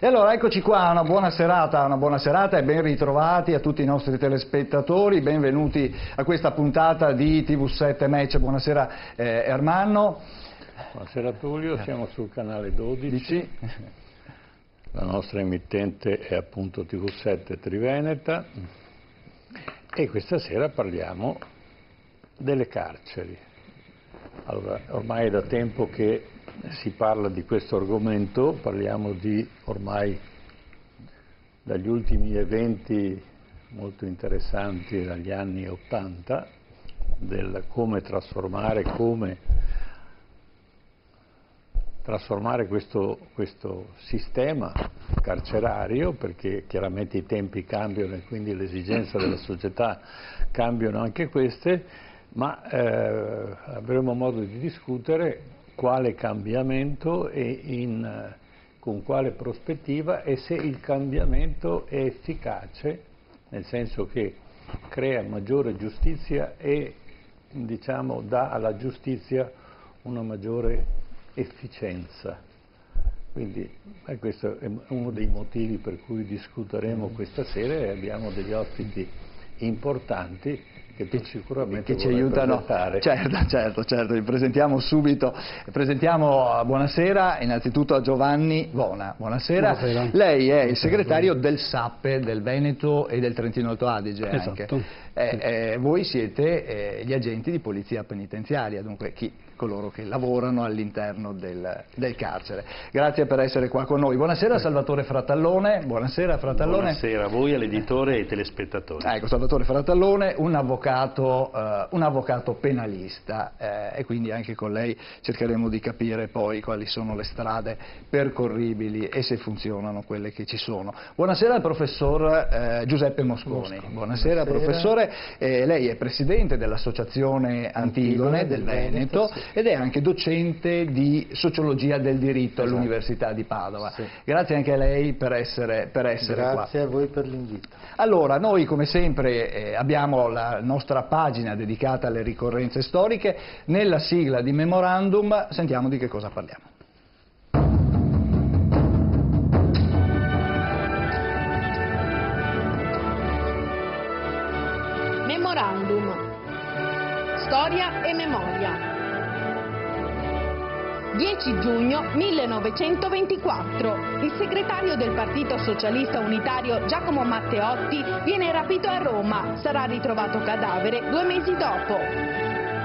E allora eccoci qua, una buona serata e ben ritrovati a tutti i nostri telespettatori, benvenuti a questa puntata di TV7 Match. Buonasera Ermanno. Buonasera Tullio, siamo sul canale 12, la nostra emittente è appunto TV7 Triveneta e questa sera parliamo delle carceri. Allora, ormai è da tempo che si parla di questo argomento, parliamo ormai dagli ultimi eventi molto interessanti dagli anni '80, del come trasformare questo sistema carcerario, perché chiaramente i tempi cambiano e quindi le esigenze della società cambiano anche queste, ma avremo modo di discutere quale cambiamento e con quale prospettiva e se il cambiamento è efficace, nel senso che crea maggiore giustizia e diciamo dà alla giustizia una maggiore efficienza. Quindi questo è uno dei motivi per cui discuteremo questa sera e abbiamo degli ospiti importanti che sicuramente ci aiutano. Certo, li presentiamo subito. Buonasera innanzitutto a Giovanni Bona. Buonasera. Lei è il segretario del SAPPE del Veneto e del Trentino Alto Adige. Esatto. Anche. Voi siete gli agenti di polizia penitenziaria, dunque coloro che lavorano all'interno del carcere. Grazie per essere qua con noi. Buonasera Salvatore Fratallone. Buonasera Fratallone. Buonasera a voi, all'editore e ai telespettatori. Ecco, Salvatore Fratallone, un avvocato penalista e quindi anche con lei cercheremo di capire poi quali sono le strade percorribili e se funzionano quelle che ci sono. Buonasera al professor Giuseppe Mosconi. Buonasera professore. Lei è presidente dell'Associazione Antigone del Veneto, sì, ed è anche docente di sociologia del diritto all'Università di Padova. Sì. Grazie anche a lei per essere qua. Grazie a voi per l'invito. Allora, noi come sempre abbiamo la nostra pagina dedicata alle ricorrenze storiche. Nella sigla di Memorandum sentiamo di che cosa parliamo. Memorandum. Storia e memoria. 10 giugno 1924. Il segretario del Partito Socialista Unitario Giacomo Matteotti viene rapito a Roma, sarà ritrovato cadavere 2 mesi dopo.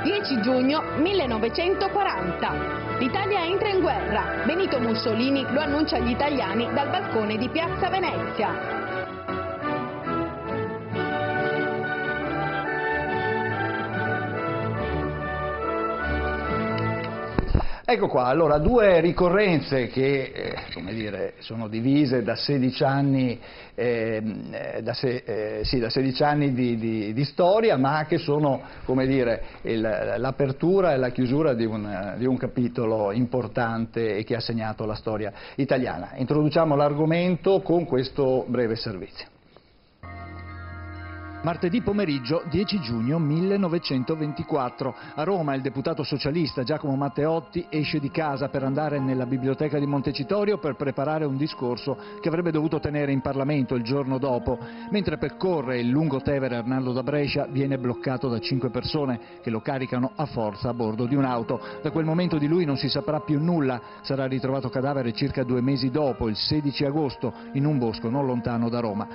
10 giugno 1940. L'Italia entra in guerra. Benito Mussolini lo annuncia agli italiani dal balcone di Piazza Venezia. Ecco qua, allora due ricorrenze che sono divise da 16 anni, da 16 anni di storia, ma che sono l'apertura e la chiusura di un capitolo importante e che ha segnato la storia italiana. Introduciamo l'argomento con questo breve servizio. Martedì pomeriggio 10 giugno 1924. A Roma il deputato socialista Giacomo Matteotti esce di casa per andare nella biblioteca di Montecitorio per preparare un discorso che avrebbe dovuto tenere in Parlamento il giorno dopo. Mentre percorre il lungotevere Arnaldo da Brescia viene bloccato da 5 persone che lo caricano a forza a bordo di un'auto. Da quel momento di lui non si saprà più nulla. Sarà ritrovato cadavere circa 2 mesi dopo, il 16 agosto, in un bosco non lontano da Roma.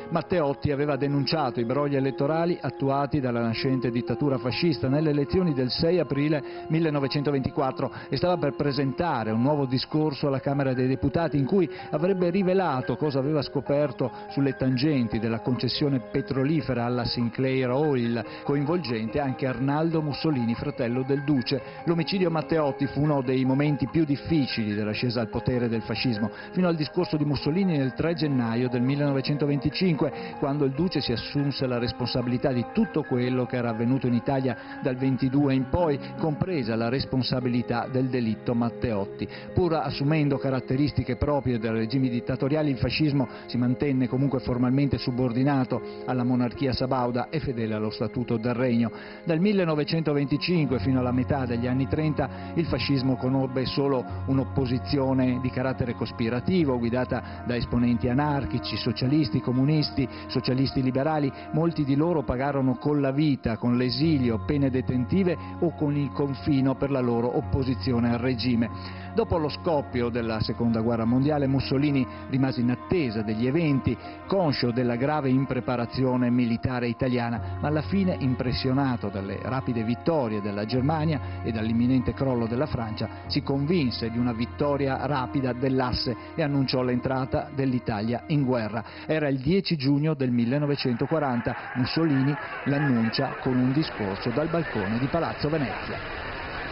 Matteotti aveva denunciato i brogli elettorali attuati dalla nascente dittatura fascista nelle elezioni del 6 aprile 1924 e stava per presentare un nuovo discorso alla Camera dei Deputati in cui avrebbe rivelato cosa aveva scoperto sulle tangenti della concessione petrolifera alla Sinclair Oil, coinvolgente anche Arnaldo Mussolini, fratello del Duce. L'omicidio Matteotti fu uno dei momenti più difficili dell'ascesa al potere del fascismo, fino al discorso di Mussolini nel 3 gennaio del 1925, quando il Duce si assunse la la responsabilità di tutto quello che era avvenuto in Italia dal 22 in poi, compresa la responsabilità del delitto Matteotti. Pur assumendo caratteristiche proprie dei regimi dittatoriali, il fascismo si mantenne comunque formalmente subordinato alla monarchia sabauda e fedele allo Statuto del Regno. Dal 1925 fino alla metà degli anni 30 il fascismo conobbe solo un'opposizione di carattere cospirativo, guidata da esponenti anarchici, socialisti, comunisti, socialisti liberali. Molti di loro pagarono con la vita, con l'esilio, pene detentive o con il confino per la loro opposizione al regime. Dopo lo scoppio della Seconda Guerra Mondiale, Mussolini rimase in attesa degli eventi, conscio della grave impreparazione militare italiana, ma alla fine, impressionato dalle rapide vittorie della Germania e dall'imminente crollo della Francia, si convinse di una vittoria rapida dell'asse e annunciò l'entrata dell'Italia in guerra. Era il 10 giugno del 1940, Mussolini l'annuncia con un discorso dal balcone di Palazzo Venezia.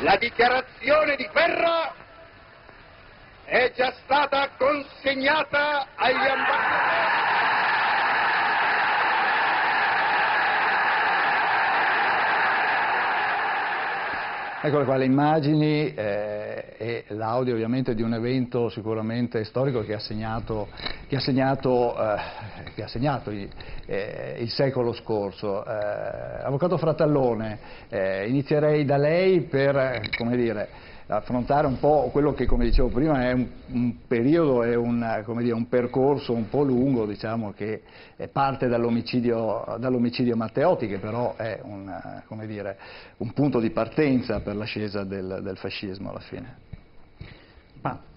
La dichiarazione di guerra è già stata consegnata agli ambasciatori. Eccole qua le immagini e l'audio ovviamente di un evento sicuramente storico che ha segnato il secolo scorso. Avvocato Fratallone, inizierei da lei per, come dire, affrontare un po' quello che, come dicevo prima, è un periodo, è un percorso un po' lungo, diciamo, che parte dall'omicidio Matteotti, che però è un punto di partenza per l'ascesa del fascismo alla fine.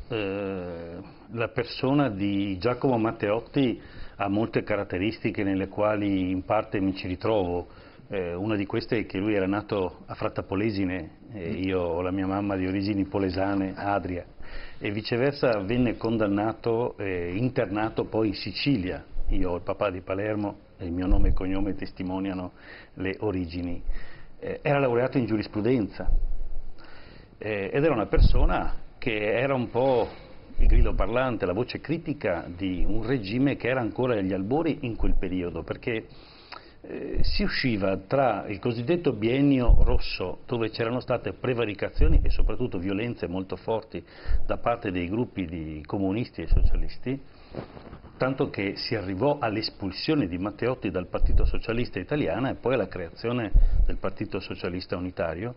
La persona di Giacomo Matteotti ha molte caratteristiche nelle quali in parte mi ci ritrovo. Una di queste è che lui era nato a Frattapolesine, io ho la mia mamma di origini polesane, Adria, e viceversa venne condannato, internato poi in Sicilia. Io ho il papà di Palermo e il mio nome e cognome testimoniano le origini. Era laureato in giurisprudenza ed era una persona che era un po' il grido parlante, la voce critica di un regime che era ancora agli albori in quel periodo, perché si usciva tra il cosiddetto biennio rosso, dove c'erano state prevaricazioni e soprattutto violenze molto forti da parte dei gruppi di comunisti e socialisti, tanto che si arrivò all'espulsione di Matteotti dal Partito Socialista Italiano e poi alla creazione del Partito Socialista Unitario,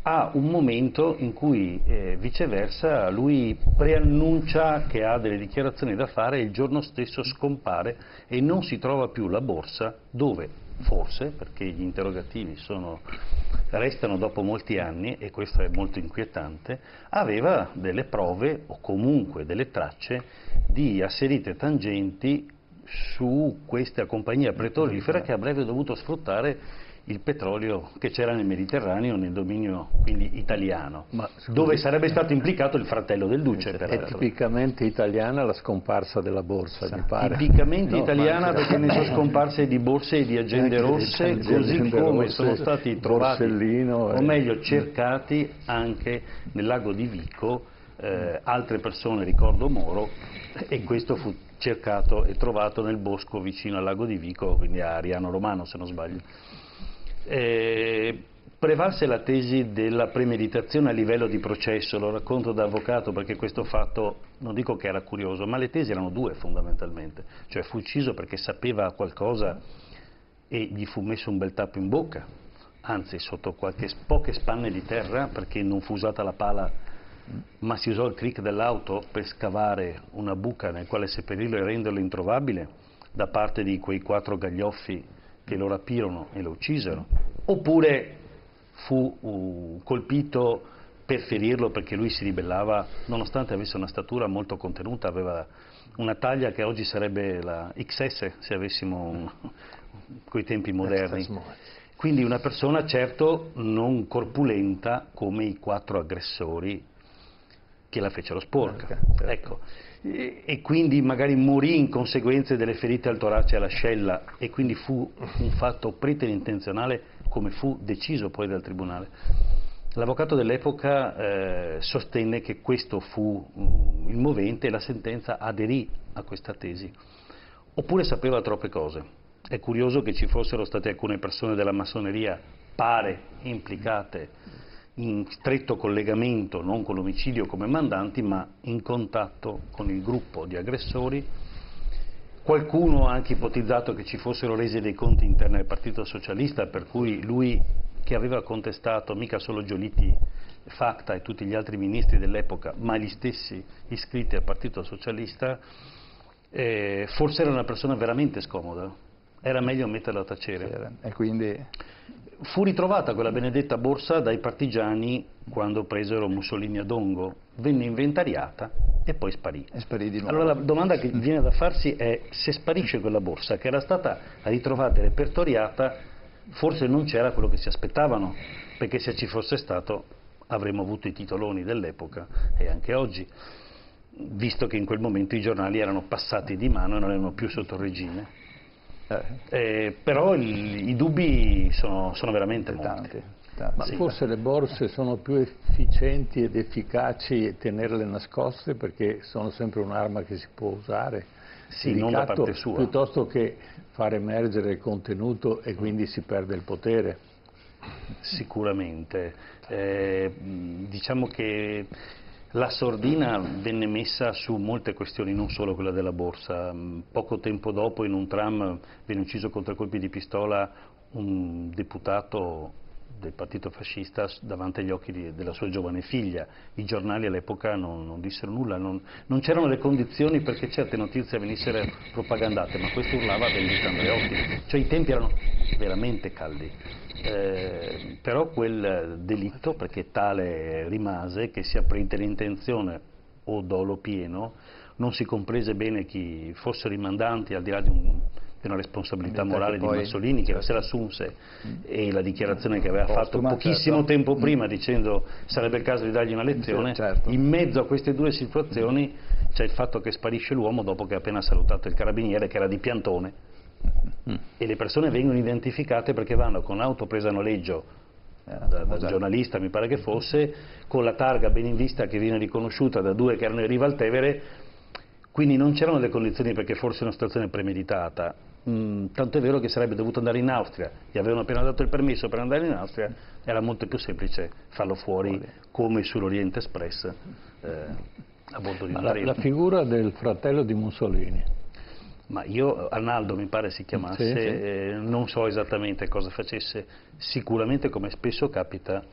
a un momento in cui viceversa lui preannuncia che ha delle dichiarazioni da fare e il giorno stesso scompare e non si trova più la borsa dove forse, perché gli interrogativi restano dopo molti anni e questo è molto inquietante, aveva delle prove o comunque delle tracce di asserite tangenti su questa compagnia petrolifera che avrebbe dovuto sfruttare il petrolio che c'era nel Mediterraneo, nel dominio quindi italiano, dove sarebbe stato implicato il fratello del Duce. È tipicamente italiana la scomparsa della borsa, mi pare. Tipicamente italiana perché ne sono scomparse di borse e di agende rosse, così come sono stati trovati, o meglio cercati anche nel lago di Vico, altre persone, ricordo Moro, e questo fu cercato e trovato nel bosco vicino al lago di Vico, quindi a Ariano Romano se non sbaglio. Prevalse la tesi della premeditazione a livello di processo, lo racconto da avvocato perché questo fatto non dico che era curioso, ma le tesi erano due fondamentalmente, cioè fu ucciso perché sapeva qualcosa e gli fu messo un bel tappo in bocca, anzi sotto poche spanne di terra perché non fu usata la pala ma si usò il crick dell'auto per scavare una buca nel quale seppellirlo e renderlo introvabile da parte di quei 4 gaglioffi che lo rapirono e lo uccisero, oppure fu colpito per ferirlo perché lui si ribellava, nonostante avesse una statura molto contenuta, aveva una taglia che oggi sarebbe la XS se avessimo coi tempi moderni. Quindi una persona certo non corpulenta come i 4 aggressori che la fecero sporca. Certo. Ecco. E quindi magari morì in conseguenza delle ferite al torace e all'ascella e quindi fu un fatto preterintenzionale come fu deciso poi dal tribunale. L'avvocato dell'epoca sostenne che questo fu il movente e la sentenza aderì a questa tesi, oppure sapeva troppe cose. È curioso che ci fossero state alcune persone della massoneria, pare, implicate in stretto collegamento, non con l'omicidio come mandanti, ma in contatto con il gruppo di aggressori. Qualcuno ha anche ipotizzato che ci fossero resi dei conti interni al Partito Socialista, per cui lui, che aveva contestato mica solo Giolitti, Facta e tutti gli altri ministri dell'epoca, ma gli stessi iscritti al Partito Socialista, forse era una persona veramente scomoda, era meglio metterla a tacere. E quindi fu ritrovata quella benedetta borsa dai partigiani quando presero Mussolini a Dongo, venne inventariata e poi sparì. e sparì di nuovo. Allora la domanda che viene da farsi è: se sparisce quella borsa che era stata ritrovata e repertoriata, forse non c'era quello che si aspettavano, perché se ci fosse stato avremmo avuto i titoloni dell'epoca e anche oggi, visto che in quel momento i giornali erano passati di mano e non erano più sotto il regime. Però i dubbi sono veramente molti. Ma Sì. forse le borse sono più efficienti ed efficaci tenerle nascoste, perché sono sempre un'arma che si può usare, Sì, non da parte sua. piuttosto che far emergere il contenuto e quindi si perde il potere. Sicuramente. Diciamo che la sordina venne messa su molte questioni, non solo quella della borsa. Poco tempo dopo, in un tram, venne ucciso con 3 colpi di pistola un deputato del partito fascista davanti agli occhi della sua giovane figlia. I giornali all'epoca non dissero nulla, non c'erano le condizioni perché certe notizie venissero propagandate, ma questo urlava vendita Andreotti. Cioè i tempi erano veramente caldi. Però quel delitto, perché tale rimase, che sia per intenzione o dolo pieno, non si comprese bene chi fossero i mandanti, al di là di una responsabilità morale di Mussolini, che se l'assunse, e la dichiarazione che aveva fatto pochissimo tempo prima dicendo sarebbe il caso di dargli una lezione. In mezzo a queste due situazioni c'è il fatto che sparisce l'uomo dopo che ha appena salutato il carabiniere, che era di piantone, e le persone vengono identificate perché vanno con auto presa a noleggio da giornalista, mi pare che fosse, con la targa ben in vista che viene riconosciuta da 2 che erano in riva al Tevere, quindi non c'erano le condizioni perché fosse una situazione premeditata. Tanto è vero che sarebbe dovuto andare in Austria, gli avevano appena dato il permesso per andare in Austria, era molto più semplice farlo fuori come sull'Orient Express a bordo di un treno. La figura del fratello di Mussolini. Ma io, Arnaldo mi pare si chiamasse, Sì. Non so esattamente cosa facesse, sicuramente, come spesso capita,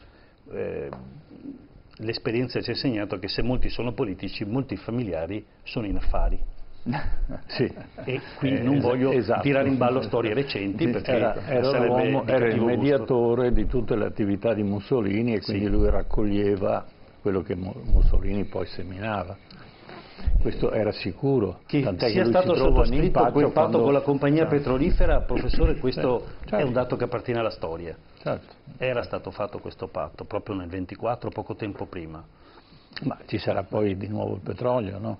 l'esperienza ci ha insegnato che se molti sono politici, molti familiari sono in affari. Sì. E qui non voglio tirare in ballo storie recenti, perché era il mediatore di tutte le attività di Mussolini, e quindi lui raccoglieva quello che Mussolini poi seminava. Questo era sicuro. Che tant'è sia che stato sottoscritto quel patto con la compagnia petrolifera, professore, questo è un dato che appartiene alla storia. Certo. Era stato fatto questo patto proprio nel 24, poco tempo prima. Ma ci sarà poi di nuovo il petrolio, no?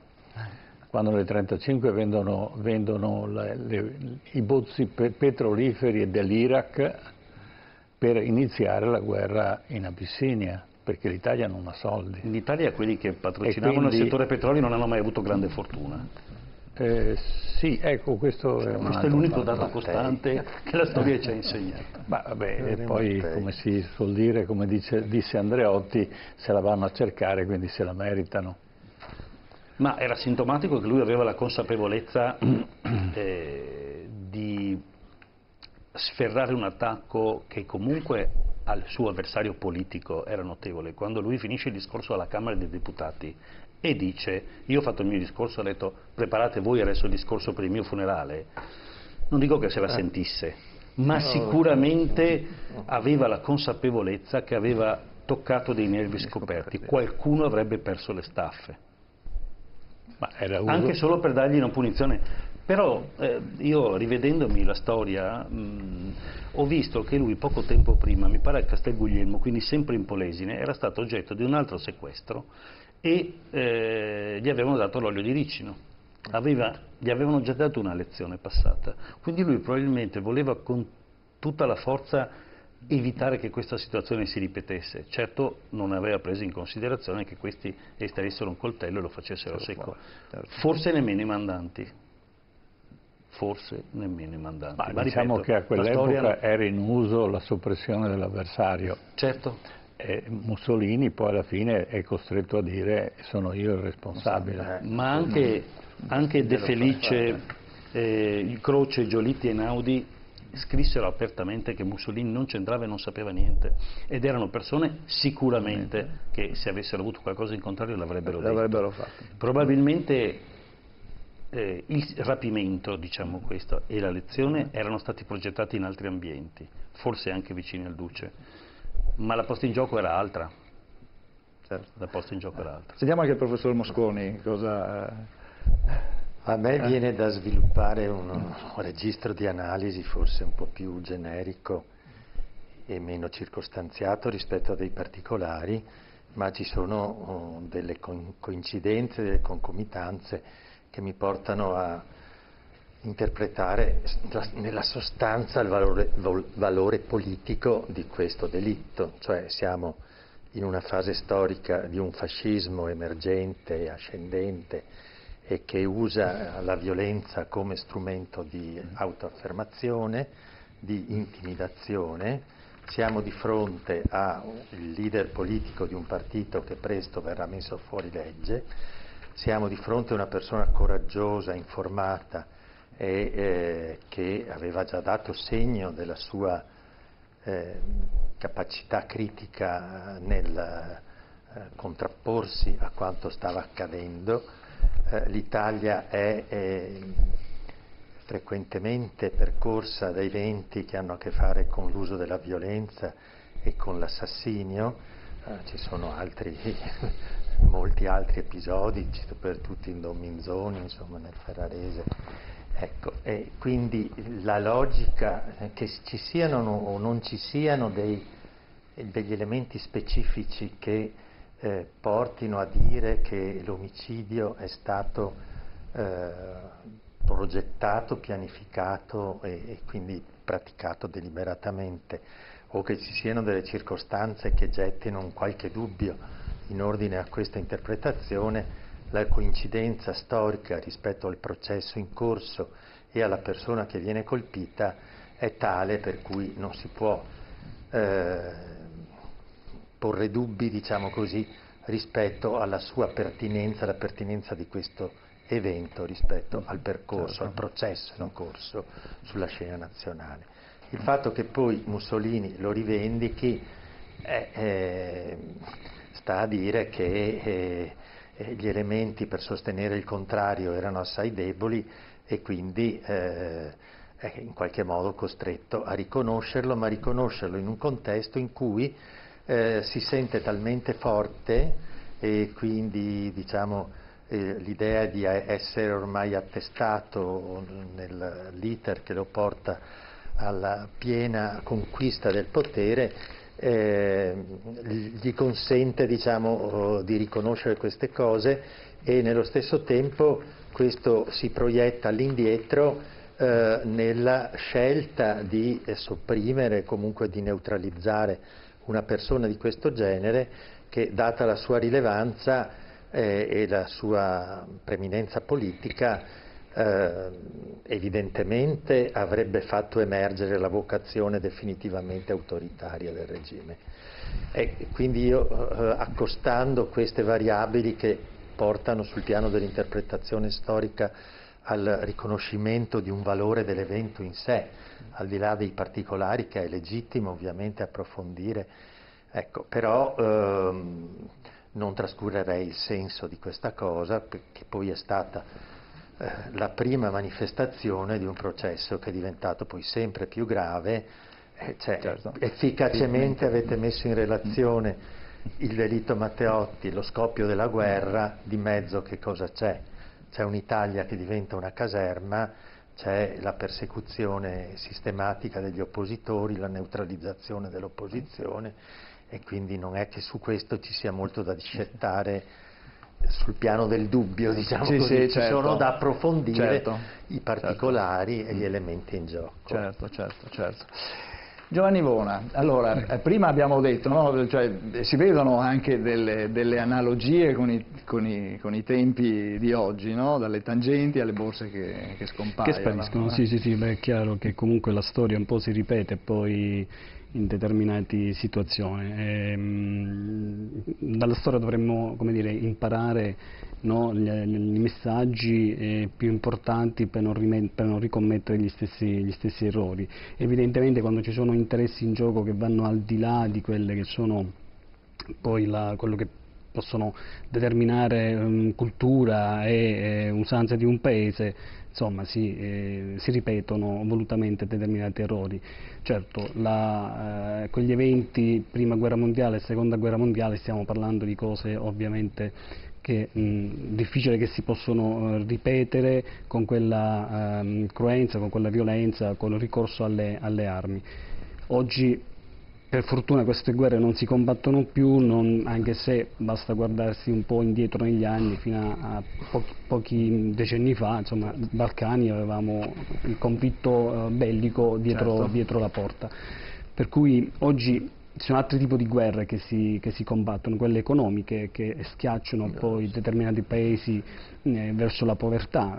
Quando nel 1935 vendono i pozzi petroliferi dell'Iraq per iniziare la guerra in Abissinia, perché l'Italia non ha soldi. In Italia quelli che patrocinavano il settore petrolio non hanno mai avuto grande fortuna. Sì, ecco, questo è l'unico dato costante che la storia ci ha insegnato. Ma vabbè, e poi, come si suol dire, come disse Andreotti, se la vanno a cercare, quindi se la meritano. Ma era sintomatico che lui aveva la consapevolezza di sferrare un attacco che comunque al suo avversario politico era notevole. Quando lui finisce il discorso alla Camera dei Deputati e dice: io ho fatto il mio discorso, ha detto preparate voi adesso il discorso per il mio funerale, non dico che se la sentisse, ma sicuramente aveva la consapevolezza che aveva toccato dei nervi scoperti, qualcuno avrebbe perso le staffe. Ma era anche solo per dargli una punizione. Però io, rivedendomi la storia, ho visto che lui poco tempo prima, mi pare a Castel Guglielmo, quindi sempre in Polesine, era stato oggetto di un altro sequestro e gli avevano dato l'olio di ricino. Gli avevano già dato una lezione passata. Quindi lui probabilmente voleva con tutta la forza evitare che questa situazione si ripetesse. Certo non aveva preso in considerazione che questi estraessero un coltello e lo facessero secco. Forse nemmeno i mandanti. forse nemmeno i mandanti. Ma diciamo ripeto, che a quell'epoca storia... era in uso la soppressione dell'avversario. Certo. E Mussolini poi alla fine è costretto a dire sono io il responsabile. Ma anche De Felice, Croce, Giolitti e Einaudi scrissero apertamente che Mussolini non c'entrava e non sapeva niente, ed erano persone sicuramente che se avessero avuto qualcosa in contrario l'avrebbero fatto. Probabilmente il rapimento, diciamo questo, e la lezione erano stati progettati in altri ambienti, forse anche vicini al Duce, ma la posta in gioco era altra. Certo. La posta in gioco era altra. Sentiamo anche il professor Mosconi cosa... A me viene da sviluppare un registro di analisi forse un po' più generico e meno circostanziato rispetto a dei particolari, ma ci sono delle coincidenze, delle concomitanze che mi portano a interpretare nella sostanza il valore politico di questo delitto, cioè siamo in una fase storica di un fascismo emergente e ascendente e che usa la violenza come strumento di autoaffermazione, di intimidazione. Siamo di fronte al leader politico di un partito che presto verrà messo fuori legge, siamo di fronte a una persona coraggiosa, informata e che aveva già dato segno della sua capacità critica nel contrapporsi a quanto stava accadendo. L'Italia è frequentemente percorsa da eventi che hanno a che fare con l'uso della violenza e con l'assassinio, ci sono molti altri episodi, cito per tutti in Don Minzoni, insomma nel Ferrarese. Ecco, e quindi la logica che ci siano o non ci siano degli elementi specifici che portino a dire che l'omicidio è stato progettato, pianificato e quindi praticato deliberatamente, o che ci siano delle circostanze che gettino un qualche dubbio in ordine a questa interpretazione. La coincidenza storica rispetto al processo in corso e alla persona che viene colpita è tale per cui non si può porre dubbi, diciamo così, rispetto alla sua pertinenza, alla pertinenza di questo evento rispetto al percorso, al processo in corso sulla scena nazionale. Il fatto che poi Mussolini lo rivendichi sta a dire che gli elementi per sostenere il contrario erano assai deboli e quindi è in qualche modo costretto a riconoscerlo, ma riconoscerlo in un contesto in cui si sente talmente forte e quindi diciamo l'idea di essere ormai attestato nell'iter che lo porta alla piena conquista del potere, gli consente diciamo di riconoscere queste cose e nello stesso tempo questo si proietta all'indietro nella scelta di sopprimere, comunque di neutralizzare una persona di questo genere che, data la sua rilevanza e la sua preminenza politica, evidentemente avrebbe fatto emergere la vocazione definitivamente autoritaria del regime. E quindi io, accostando queste variabili che portano sul piano dell'interpretazione storica al riconoscimento di un valore dell'evento in sé, al di là dei particolari che è legittimo ovviamente approfondire, ecco, però non trascurerei il senso di questa cosa, che poi è stata la prima manifestazione di un processo che è diventato poi sempre più grave, cioè, certo. Efficacemente avete messo in relazione il delitto Matteotti, lo scoppio della guerra, di mezzo che cosa c'è? C'è un'Italia che diventa una caserma, c'è la persecuzione sistematica degli oppositori, la neutralizzazione dell'opposizione e quindi non è che su questo ci sia molto da discettare sul piano del dubbio, diciamo così, ci certo. Sono da approfondire i particolari e gli elementi in gioco. Certo. Giovanni Vona, allora, prima abbiamo detto, no? Cioè, si vedono anche delle analogie con i tempi di oggi, no? Dalle tangenti alle borse che scompaiono. Che spariscono, sì, beh, è chiaro che comunque la storia un po' si ripete poi in determinate situazioni. Dalla storia dovremmo, come dire, imparare, no, i messaggi più importanti per non ricommettere gli stessi errori. Evidentemente quando ci sono interessi in gioco che vanno al di là di quelle che sono poi quello che possono determinare cultura e usanze di un paese, insomma si ripetono volutamente determinati errori. Certo, quegli eventi, prima guerra mondiale e seconda guerra mondiale, stiamo parlando di cose ovviamente che difficile che si possono ripetere con quella cruenza, con quella violenza, con il ricorso alle armi. Oggi per fortuna queste guerre non si combattono più, anche se basta guardarsi un po' indietro negli anni, fino a pochi decenni fa, insomma, nei Balcani avevamo il conflitto bellico dietro la porta. Per cui oggi ci sono altri tipi di guerre che si combattono, quelle economiche che schiacciano poi determinati paesi verso la povertà,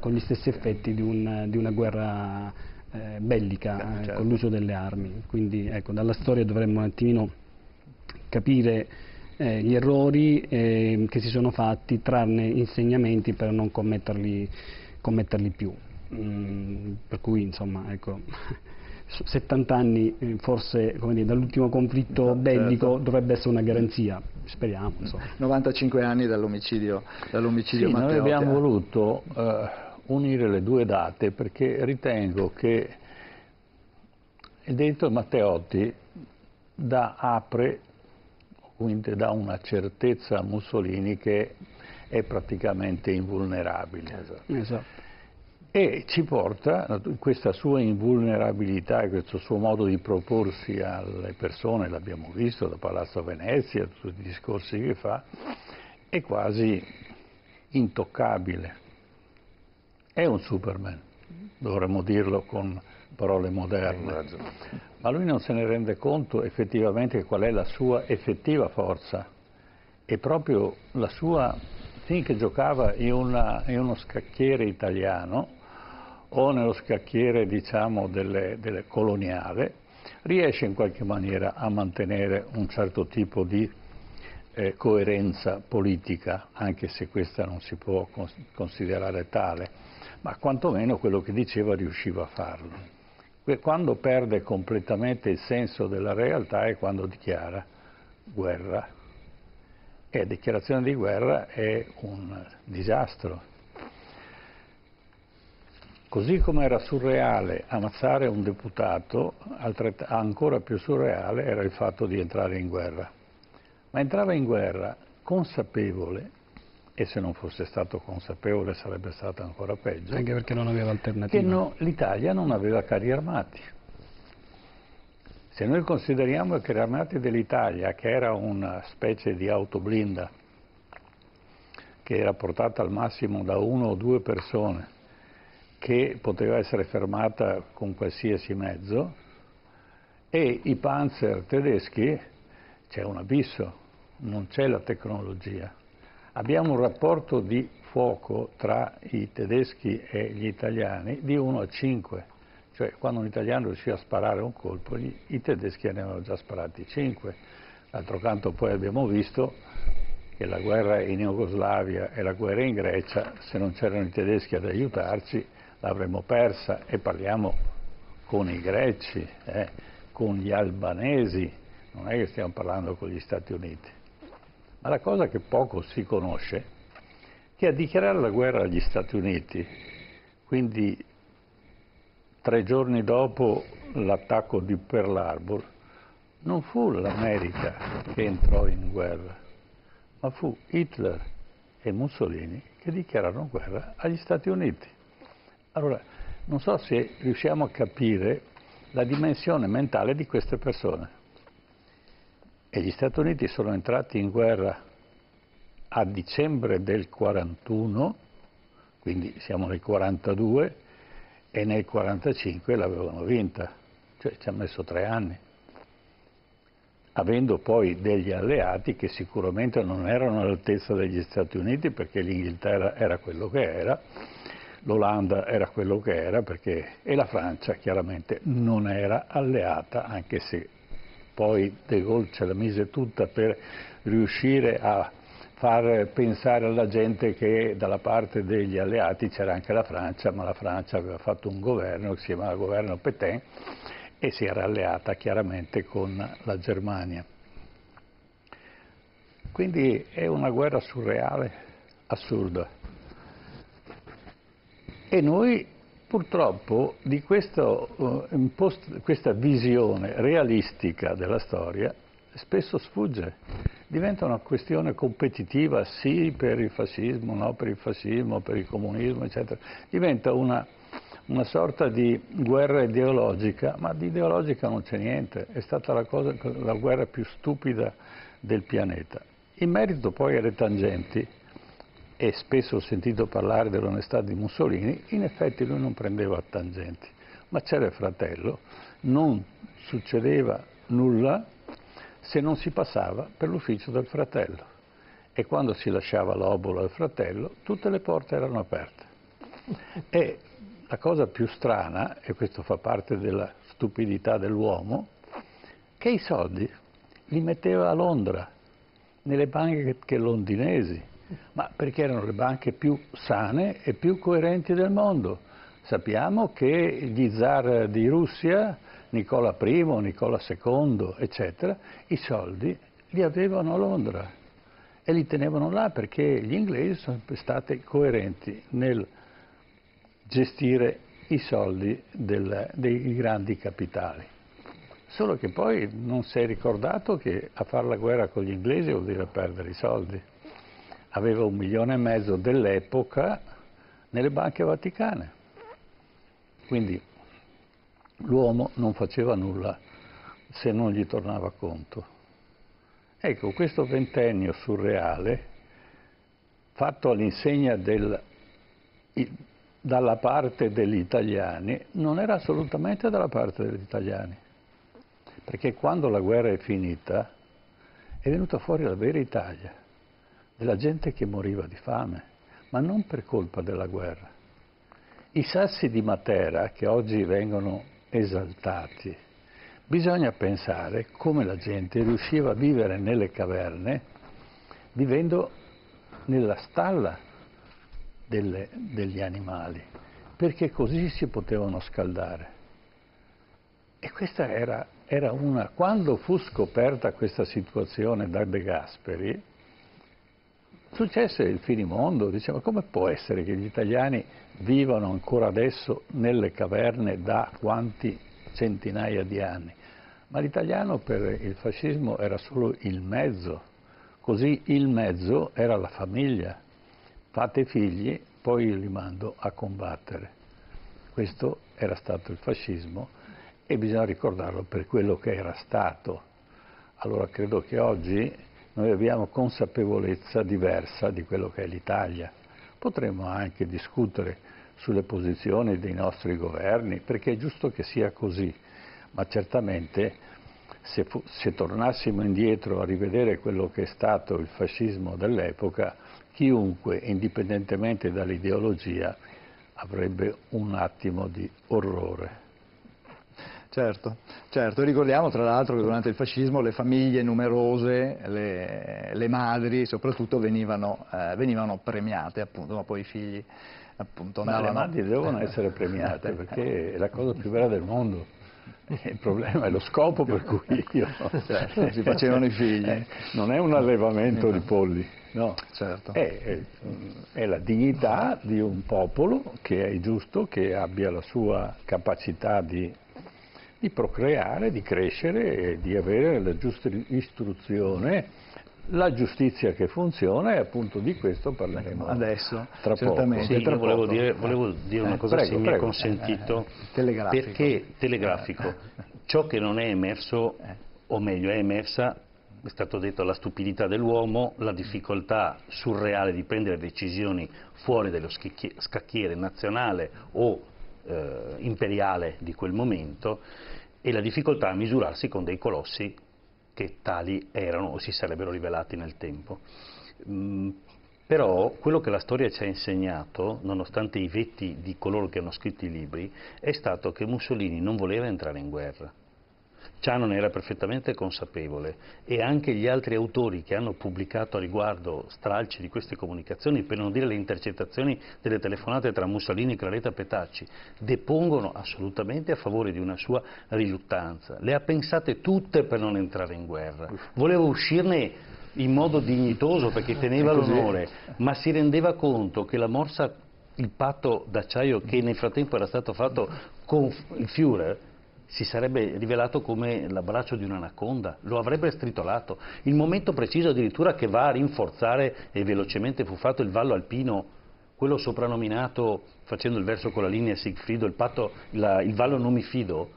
con gli stessi effetti di una guerra bellica, con l'uso delle armi. Quindi ecco, dalla storia dovremmo un attimino capire gli errori che si sono fatti, trarne insegnamenti per non commetterli più. Per cui insomma, ecco, 70 anni forse, come dire, dall'ultimo conflitto bellico dovrebbe essere una garanzia, speriamo. Insomma. 95 anni dall'omicidio sì, Matteotti. Noi abbiamo voluto unire le due date perché ritengo che il delitto Matteotti apre, quindi dà una certezza a Mussolini che è praticamente invulnerabile. Esatto. E ci porta, questa sua invulnerabilità e questo suo modo di proporsi alle persone, l'abbiamo visto da Palazzo Venezia, tutti i discorsi che fa, è quasi intoccabile. È un Superman, dovremmo dirlo con parole moderne, ma lui non se ne rende conto effettivamente qual è la sua effettiva forza. E proprio la sua, finché giocava in uno scacchiere italiano o nello scacchiere, diciamo, delle coloniale, riesce in qualche maniera a mantenere un certo tipo di coerenza politica, anche se questa non si può considerare tale, ma quantomeno quello che diceva riusciva a farlo. Quando perde completamente il senso della realtà è quando dichiara guerra. E la dichiarazione di guerra è un disastro. Così come era surreale ammazzare un deputato, ancora più surreale era il fatto di entrare in guerra. Ma entrava in guerra consapevole, e se non fosse stato consapevole sarebbe stato ancora peggio, anche perché non aveva alternativa. Che l'Italia non aveva carri armati. Se noi consideriamo i carri armati dell'Italia, che era una specie di autoblinda, che era portata al massimo da 1 o 2 persone, che poteva essere fermata con qualsiasi mezzo, e i Panzer tedeschi, c'è un abisso, non c'è la tecnologia. Abbiamo un rapporto di fuoco tra i tedeschi e gli italiani di 1 a 5, cioè quando un italiano riusciva a sparare un colpo, i tedeschi ne avevano già sparati 5. D'altro canto poi abbiamo visto che la guerra in Jugoslavia e la guerra in Grecia, se non c'erano i tedeschi ad aiutarci, l'avremmo persa, e parliamo con i greci, con gli albanesi, non è che stiamo parlando con gli Stati Uniti. Ma la cosa che poco si conosce è che a dichiarare la guerra agli Stati Uniti, quindi 3 giorni dopo l'attacco di Pearl Harbor, non fu l'America che entrò in guerra, ma fu Hitler e Mussolini che dichiararono guerra agli Stati Uniti. Allora, non so se riusciamo a capire la dimensione mentale di queste persone. E gli Stati Uniti sono entrati in guerra a dicembre del 41, quindi siamo nel 42, e nel 45 l'avevano vinta. cioè ci ha messo 3 anni, avendo poi degli alleati che sicuramente non erano all'altezza degli Stati Uniti, perché l'Inghilterra era quello che era, l'Olanda era quello che era, e la Francia chiaramente non era alleata, anche se poi De Gaulle ce la mise tutta per riuscire a far pensare alla gente che dalla parte degli alleati c'era anche la Francia, ma la Francia aveva fatto un governo che si chiamava governo Pétain e si era alleata chiaramente con la Germania. Quindi è una guerra surreale, assurda. E noi purtroppo di questa visione realistica della storia spesso sfugge. Diventa una questione competitiva, sì per il fascismo, no per il fascismo, per il comunismo, eccetera. Diventa una sorta di guerra ideologica, ma di ideologica non c'è niente, è stata la guerra più stupida del pianeta. In merito poi alle tangenti, e spesso ho sentito parlare dell'onestà di Mussolini, in effetti lui non prendeva tangenti, ma c'era il fratello, non succedeva nulla se non si passava per l'ufficio del fratello, e quando si lasciava l'obolo al fratello tutte le porte erano aperte. E la cosa più strana, e questo fa parte della stupidità dell'uomo, che i soldi li metteva a Londra, nelle banche londinesi, ma perché erano le banche più sane e più coerenti del mondo. Sappiamo che gli zar di Russia, Nicola I, Nicola II, eccetera, i soldi li avevano a Londra e li tenevano là perché gli inglesi sono sempre stati coerenti nel gestire i soldi dei grandi capitali. Solo che poi non si è ricordato che a fare la guerra con gli inglesi vuol dire perdere i soldi. Aveva 1,5 milioni dell'epoca nelle banche vaticane. Quindi l'uomo non faceva nulla se non gli tornava conto. Ecco, questo ventennio surreale, fatto all'insegna dalla parte degli italiani, non era assolutamente dalla parte degli italiani. Perché quando la guerra è finita è venuta fuori la vera Italia, della gente che moriva di fame, ma non per colpa della guerra. I sassi di Matera, che oggi vengono esaltati, bisogna pensare come la gente riusciva a vivere nelle caverne vivendo nella stalla degli animali, perché così si potevano scaldare. E questa era una... Quando fu scoperta questa situazione da De Gasperi, successe il finimondo, diceva come può essere che gli italiani vivano ancora adesso nelle caverne da quanti centinaia di anni? Ma l'italiano per il fascismo era solo il mezzo, così il mezzo era la famiglia. Fate figli, poi li mando a combattere. Questo era stato il fascismo e bisogna ricordarlo per quello che era stato. Allora credo che oggi noi abbiamo consapevolezza diversa di quello che è l'Italia. Potremmo anche discutere sulle posizioni dei nostri governi, perché è giusto che sia così, ma certamente se tornassimo indietro a rivedere quello che è stato il fascismo dell'epoca, chiunque, indipendentemente dall'ideologia, avrebbe un attimo di orrore. Certo, certo. Ricordiamo tra l'altro che durante il fascismo le famiglie numerose, le madri soprattutto venivano premiate, appunto, ma poi i figli appunto andavano... Ma le madri devono essere premiate perché è la cosa più bella del mondo. Il problema è lo scopo per cui certo, si facevano i figli. Non è un allevamento di polli, no, certo. È la dignità di un popolo che è giusto che abbia la sua capacità di procreare, di crescere e di avere la giusta istruzione, la giustizia che funziona, e appunto di questo parleremo adesso, tra poco. Sì, io volevo dire una cosa, se mi è consentito, telegrafico. Perché telegrafico. Ciò che non è emerso, o meglio è emersa, è stato detto, la stupidità dell'uomo, la difficoltà surreale di prendere decisioni fuori dello scacchiere nazionale o imperiale di quel momento, e la difficoltà a misurarsi con dei colossi che tali erano o si sarebbero rivelati nel tempo. Però quello che la storia ci ha insegnato, nonostante i veti di coloro che hanno scritto i libri, è stato che Mussolini non voleva entrare in guerra. Ciano ne era perfettamente consapevole e anche gli altri autori che hanno pubblicato a riguardo stralci di queste comunicazioni, per non dire le intercettazioni delle telefonate tra Mussolini e Claretta Petacci, depongono assolutamente a favore di una sua riluttanza. Le ha pensate tutte per non entrare in guerra. Voleva uscirne in modo dignitoso perché teneva l'onore, ma si rendeva conto che la morsa, il patto d'acciaio che nel frattempo era stato fatto con il Führer, si sarebbe rivelato come l'abbraccio di un'anaconda, lo avrebbe stritolato. Il momento preciso addirittura che va a rinforzare, e velocemente fu fatto, il vallo alpino, quello soprannominato, facendo il verso con la linea Siegfriedo, il vallo non mi fido,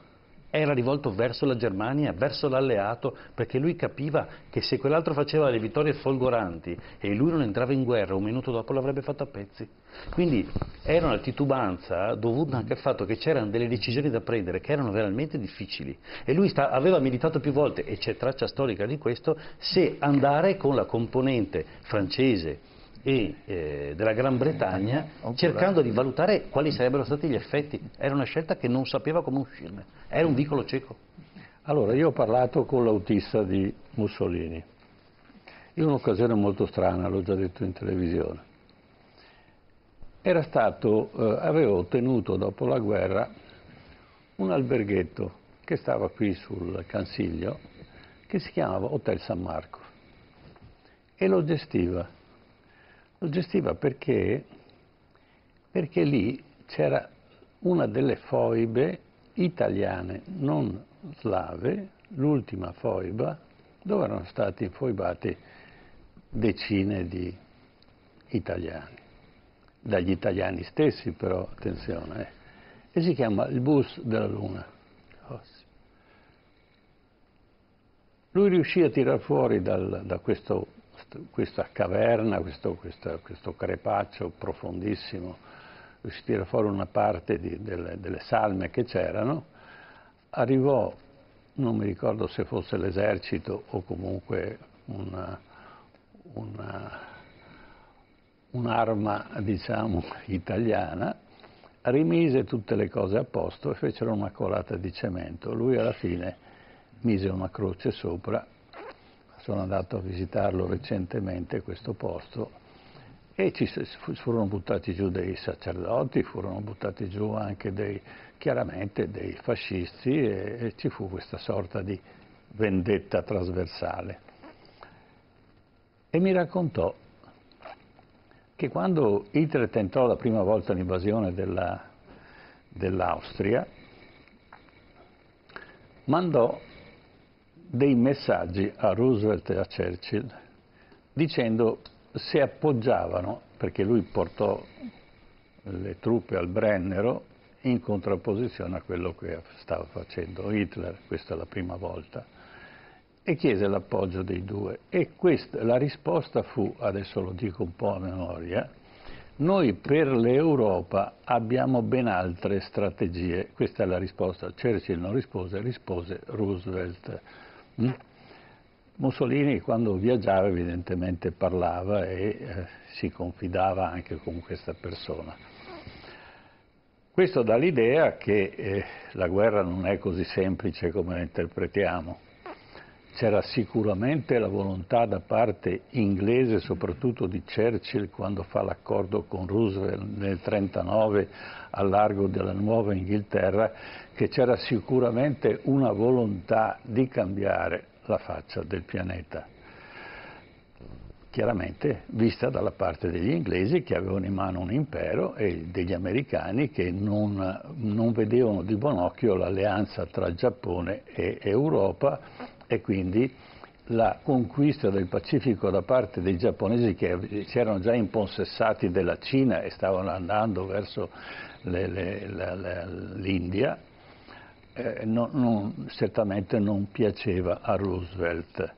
era rivolto verso la Germania, verso l'alleato, perché lui capiva che se quell'altro faceva le vittorie folgoranti e lui non entrava in guerra, un minuto dopo l'avrebbe fatto a pezzi. Quindi era una titubanza dovuta anche al fatto che c'erano delle decisioni da prendere che erano veramente difficili, e lui aveva meditato più volte, e c'è traccia storica di questo, se andare con la componente francese e della Gran Bretagna, cercando di valutare quali sarebbero stati gli effetti. Era una scelta che non sapeva come uscirne, era un vicolo cieco. Allora, io ho parlato con l'autista di Mussolini, in un'occasione molto strana, l'ho già detto in televisione. Avevo ottenuto dopo la guerra un alberghetto che stava qui sul Cansiglio, che si chiamava Hotel San Marco, e lo gestiva. Lo gestiva perché lì c'era una delle foibe italiane, non slave, l'ultima foiba, dove erano stati infoibati decine di italiani, dagli italiani stessi però, attenzione, e si chiama il bus della Luna. Lui riuscì a tirar fuori da questa caverna, questo crepaccio profondissimo, riuscì a tirare fuori una parte delle salme che c'erano, arrivò, non mi ricordo se fosse l'esercito o comunque un'arma, diciamo, italiana, rimise tutte le cose a posto e fecero una colata di cemento. Lui alla fine mise una croce sopra. Sono andato a visitarlo recentemente, questo posto, e furono buttati giù dei sacerdoti, furono buttati giù anche chiaramente dei fascisti, e ci fu questa sorta di vendetta trasversale. E mi raccontò che quando Hitler tentò la prima volta l'invasione dell'Austria, mandò dei messaggi a Roosevelt e a Churchill dicendo se appoggiavano, perché lui portò le truppe al Brennero in contrapposizione a quello che stava facendo Hitler, questa è la prima volta, e chiese l'appoggio dei due. E la risposta fu, adesso lo dico un po' a memoria, noi per l'Europa abbiamo ben altre strategie. Questa è la risposta. Churchill non rispose, rispose Roosevelt. Mussolini, quando viaggiava, evidentemente parlava e si confidava anche con questa persona. Questo dà l'idea che la guerra non è così semplice come la interpretiamo. C'era sicuramente la volontà da parte inglese, soprattutto di Churchill, quando fa l'accordo con Roosevelt nel 1939 al largo della Nuova Inghilterra, che c'era sicuramente una volontà di cambiare la faccia del pianeta. Chiaramente vista dalla parte degli inglesi, che avevano in mano un impero, e degli americani che non vedevano di buon occhio l'alleanza tra Giappone e Europa, e quindi la conquista del Pacifico da parte dei giapponesi, che si erano già impossessati della Cina e stavano andando verso l'India, certamente non piaceva a Roosevelt.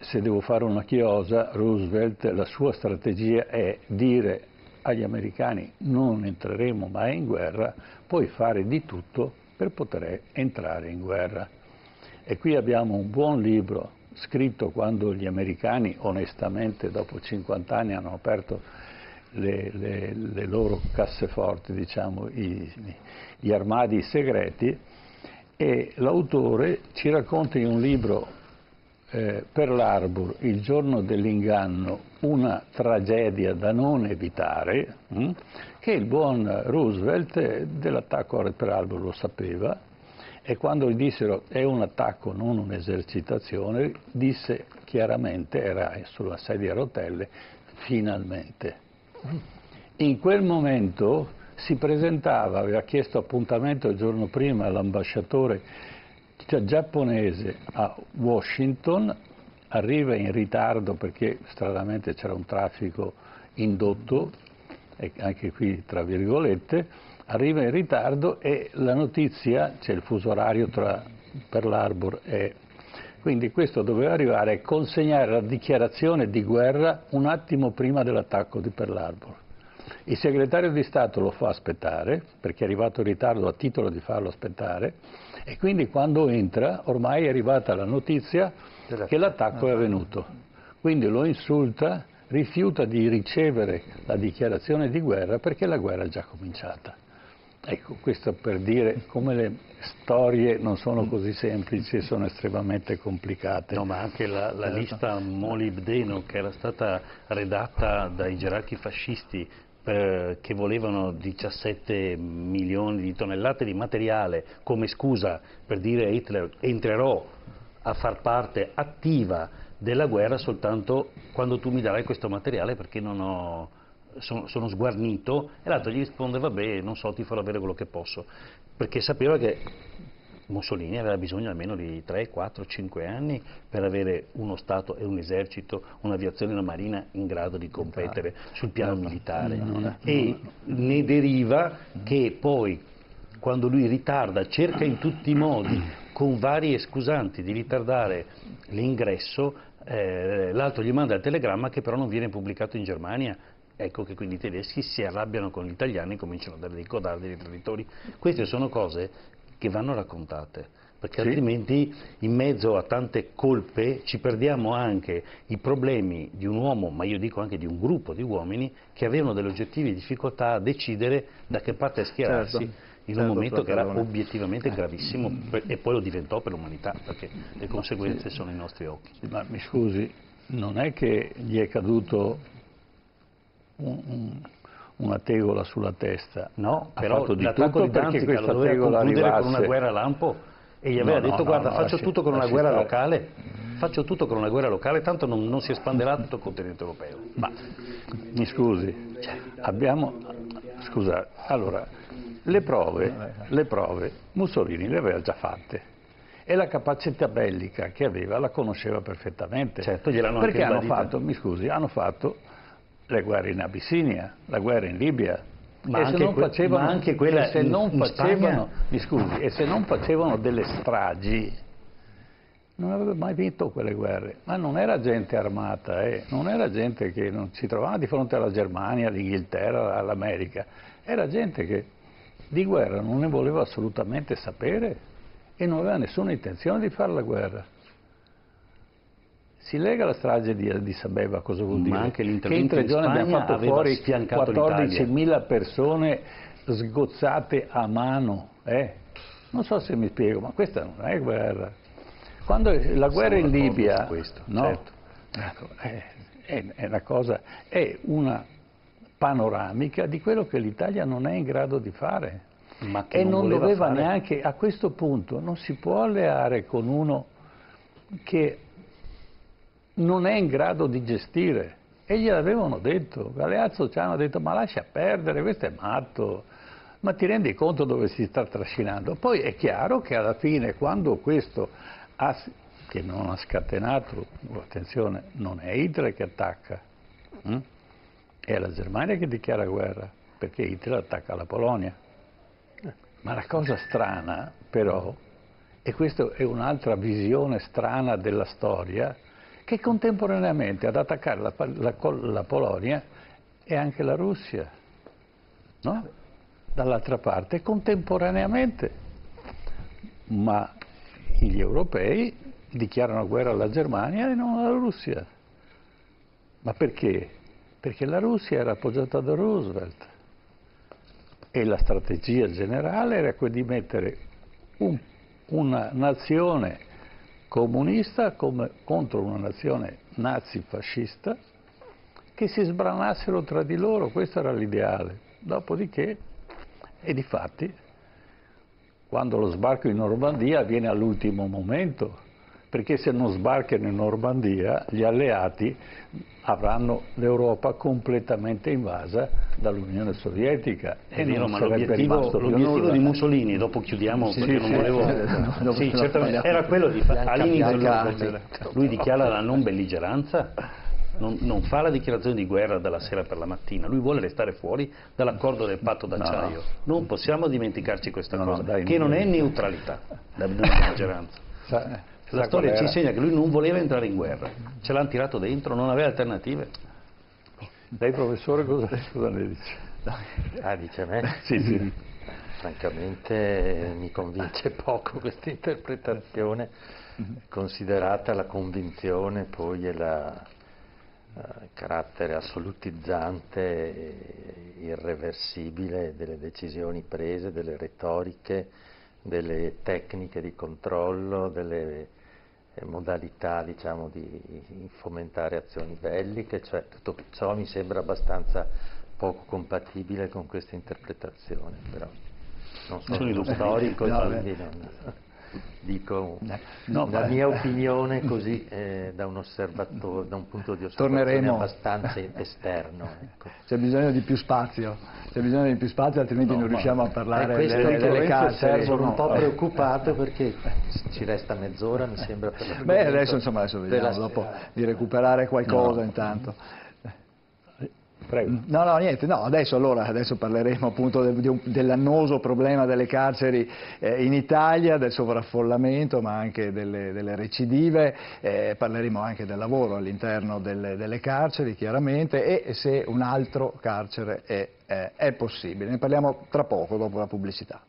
Se devo fare una chiosa, Roosevelt, la sua strategia è dire agli americani non entreremo mai in guerra, poi fare di tutto per poter entrare in guerra. E qui abbiamo un buon libro scritto quando gli americani onestamente dopo 50 anni hanno aperto le loro casseforti, diciamo, gli armadi segreti, e l'autore ci racconta in un libro, Pearl Harbor, il giorno dell'inganno, una tragedia da non evitare, che il buon Roosevelt dell'attacco a Pearl Harbor lo sapeva, e quando gli dissero è un attacco, non un'esercitazione, disse chiaramente, era sulla sedia a rotelle, finalmente. In quel momento si presentava, aveva chiesto appuntamento il giorno prima all'ambasciatore giapponese a Washington, arriva in ritardo perché stranamente c'era un traffico indotto, e anche qui tra virgolette, arriva in ritardo e la notizia, c'è il fuso orario tra Pearl Harbor e... Quindi questo doveva arrivare e consegnare la dichiarazione di guerra un attimo prima dell'attacco di Pearl Harbor. Il segretario di Stato lo fa aspettare, perché è arrivato in ritardo a titolo di farlo aspettare, e quindi quando entra ormai è arrivata la notizia che l'attacco è avvenuto. Quindi lo insulta, rifiuta di ricevere la dichiarazione di guerra perché la guerra è già cominciata. Ecco, questo per dire come le storie non sono così semplici, sono estremamente complicate. No, ma anche la lista molibdeno che era stata redatta dai gerarchi fascisti che volevano 17 milioni di tonnellate di materiale come scusa per dire a Hitler entrerò a far parte attiva della guerra soltanto quando tu mi darai questo materiale perché non ho... Sono sguarnito, e l'altro gli risponde vabbè non so, ti farò avere quello che posso, perché sapeva che Mussolini aveva bisogno almeno di 3, 4, 5 anni per avere uno Stato e un esercito, un'aviazione e una marina in grado di competere sul piano militare, e ne deriva che poi quando lui ritarda, cerca in tutti i modi con varie scusanti di ritardare l'ingresso, l'altro gli manda il telegramma che però non viene pubblicato in Germania. Ecco che quindi i tedeschi si arrabbiano con gli italiani e cominciano a dare dei codardi dei territori. Queste sono cose che vanno raccontate, perché altrimenti in mezzo a tante colpe ci perdiamo anche i problemi di un uomo, ma io dico anche di un gruppo di uomini che avevano delle oggettive difficoltà a decidere da che parte schierarsi in un momento che era obiettivamente gravissimo e poi lo diventò per l'umanità, perché le conseguenze sono ai nostri occhi. Ma mi scusi, non è che gli è caduto una tegola sulla testa? No, ha però fatto di l'attacco tutto di perché Danzica questa lo doveva tegola concludere arrivasse con una guerra lampo e gli aveva detto guarda faccio tutto con una guerra locale, faccio tutto con una guerra locale, tanto non si espanderà tutto il continente europeo. Ma mi scusi, scusa, allora le prove Mussolini le aveva già fatte e la capacità bellica che aveva la conosceva perfettamente. Certo, gliel'hanno perché anche hanno fatto le guerre in Abissinia, la guerra in Libia, ma anche quella in Spagna. Mi scusi, e se non facevano delle stragi non avrebbe mai vinto quelle guerre. Ma non era gente armata, non era gente che non si trovava di fronte alla Germania, all'Inghilterra, all'America, era gente che di guerra non ne voleva assolutamente sapere e non aveva nessuna intenzione di fare la guerra. Si lega la strage di Addis Abeba, cosa vuol dire? Anche che in 3 giorni abbiamo fatto fuori 14.000 persone sgozzate a mano. Non so se mi spiego, ma questa non è guerra. Quando la guerra in Libia, è una cosa, è una panoramica di quello che l'Italia non è in grado di fare. Ma che e non doveva fare. Neanche, a questo punto non si può alleare con uno che non è in grado di gestire. E gliel'avevano detto, Galeazzo ci hanno detto ma lascia perdere, questo è matto, ma ti rendi conto dove si sta trascinando? Poi è chiaro che alla fine quando questo che non ha scatenato, attenzione, non è Hitler che attacca, è la Germania che dichiara guerra, perché Hitler attacca la Polonia. Ma la cosa strana però, e questa è un'altra visione strana della storia, che contemporaneamente ad attaccare la Polonia è anche la Russia, no? Dall'altra parte, contemporaneamente. ma gli europei dichiarano guerra alla Germania e non alla Russia. Ma perché? Perché la Russia era appoggiata da Roosevelt e la strategia generale era quella di mettere una nazione comunista contro una nazione nazifascista che si sbranassero tra di loro, questo era l'ideale. Dopodiché, e difatti, quando lo sbarco in Normandia avviene all'ultimo momento, perché se non sbarcano in Normandia gli alleati avranno l'Europa completamente invasa dall'Unione Sovietica. È vero, ma l'obiettivo di Mussolini, dopo chiudiamo perché non volevo... Sì, certamente, era quello di all'inizio lui dichiara la non belligeranza, non fa la dichiarazione di guerra dalla sera per la mattina, lui vuole restare fuori dall'accordo del patto d'acciaio. Non possiamo dimenticarci questa cosa, che non è neutralità, la non belligeranza. La storia ci insegna che lui non voleva entrare in guerra, ce l'hanno tirato dentro, non aveva alternative. Lei professore cosa ne dice? Dice a me? Sì. Francamente mi convince poco questa interpretazione, considerata la convinzione poi e il carattere assolutizzante e irreversibile delle decisioni prese, delle retoriche, delle tecniche di controllo, delle modalità, diciamo, di fomentare azioni belliche, cioè tutto ciò mi sembra abbastanza poco compatibile con questa interpretazione, però non sono uno storico, quindi dico la mia opinione così da un osservatore, da un punto di osservazione abbastanza esterno. Ecco. C'è bisogno di più spazio, altrimenti non riusciamo a parlare delle carceri. Sono un po' preoccupato perché ci resta mezz'ora, mi sembra. Per adesso vediamo dopo di recuperare qualcosa intanto. Prego. Niente, adesso parleremo appunto dell'annoso problema delle carceri in Italia, del sovraffollamento ma anche delle recidive, parleremo anche del lavoro all'interno delle carceri chiaramente e se un altro carcere è possibile. Ne parliamo tra poco dopo la pubblicità.